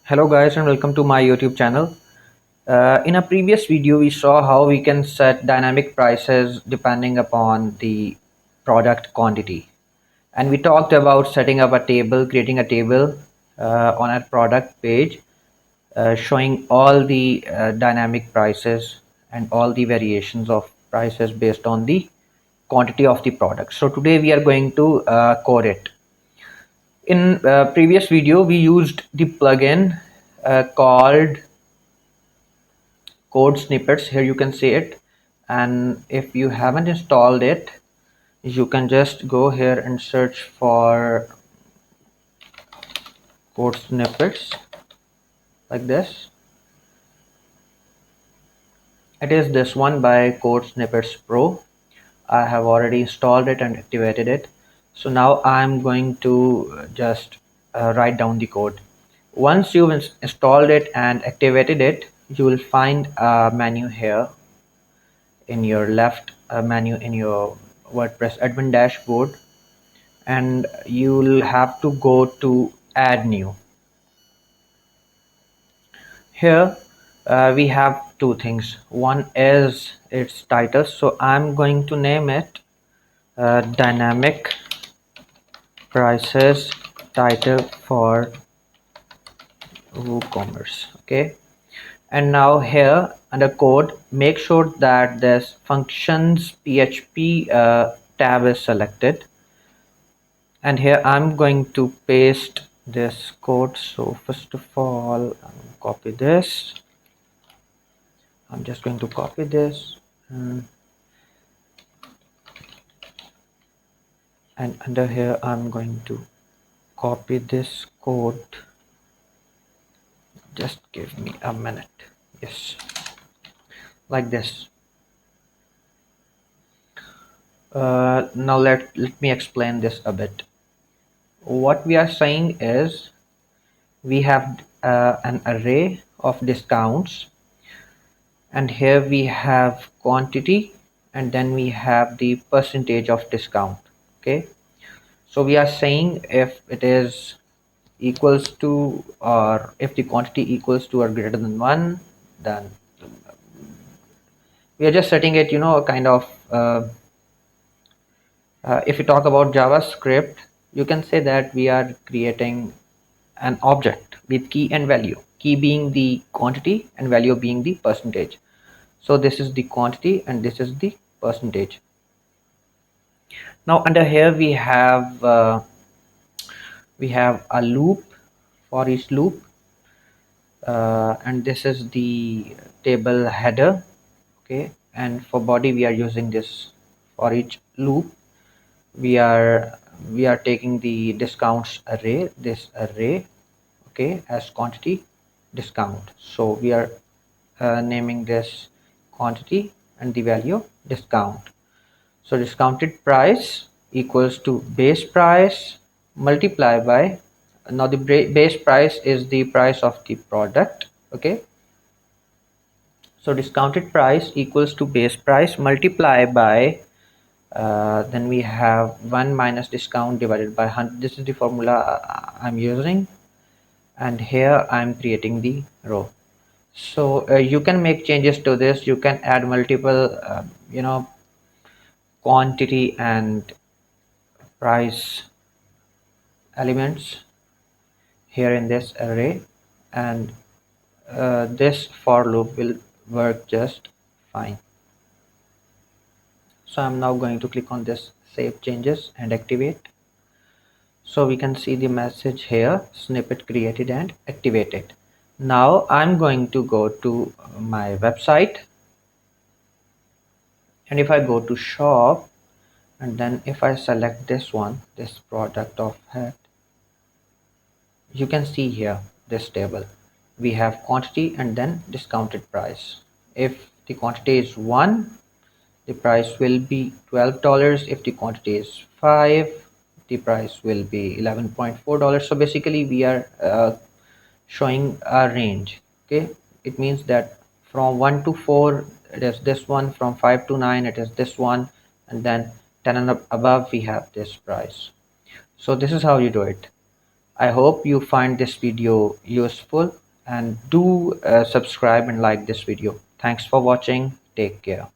Hello guys and welcome to my YouTube channel. In a previous video we saw how we can set dynamic prices depending upon the product quantity, and we talked about setting up a table, creating a table on a product page showing all the dynamic prices and all the variations of prices based on the quantity of the product. So today we are going to code it. In previous video we used the plugin called code snippets. Here you can see it, and if you haven't installed it, you can just go here and search for code snippets like this. It is this one by Code Snippets Pro. I have already installed it and activated it. So now I'm going to just write down the code. Once you've installed it and activated it, you will find a menu here in your left menu in your WordPress admin dashboard, and you'll have to go to add new. Here we have two things. One is its title, so I'm going to name it dynamic prices title for WooCommerce. Okay, and now here under code, make sure that this functions PHP tab is selected, and here I'm going to paste this code. So first of all, copy this. I'm just going to copy this, and under here I'm going to copy this code. Just give me a minute. Yes, like this. Now let me explain this a bit. What we are saying is we have an array of discounts, and here we have quantity, and then we have the percentage of discount. Okay, so we are saying if it is equals to, or if the quantity equals to or greater than 1, then we are just setting it, a kind of if you talk about JavaScript, you can say that we are creating an object with key and value, key being the quantity and value being the percentage. So this is the quantity and this is the percentage. Now under here we have a loop for each loop, and this is the table header. Okay, and for body we are using this. For each loop we are taking the discounts array, this array, okay, as quantity discount. So we are naming this quantity and the value discount. So discounted price equals to base price multiply by, now the base price is the price of the product. Okay, so discounted price equals to base price multiply by then we have 1 minus discount divided by 100. This is the formula I'm using, and here I'm creating the row. So you can make changes to this. You can add multiple quantity and price elements here in this array, and this for loop will work just fine. So I'm now going to click on this save changes and activate. So we can see the message here, snippet created and activated. Now I'm going to go to my website, and if I go to shop, and then if I select this one, this product of hat, you can see here this table. We have quantity and then discounted price. If the quantity is 1, the price will be $12. If the quantity is 5, the price will be $11.4. So basically we are showing a range. Okay, it means that from 1 to 4 it is this one, from 5 to 9 it is this one, and then 10 and above we have this price. So this is how you do it. I hope you find this video useful, and do subscribe and like this video. Thanks for watching. Take care.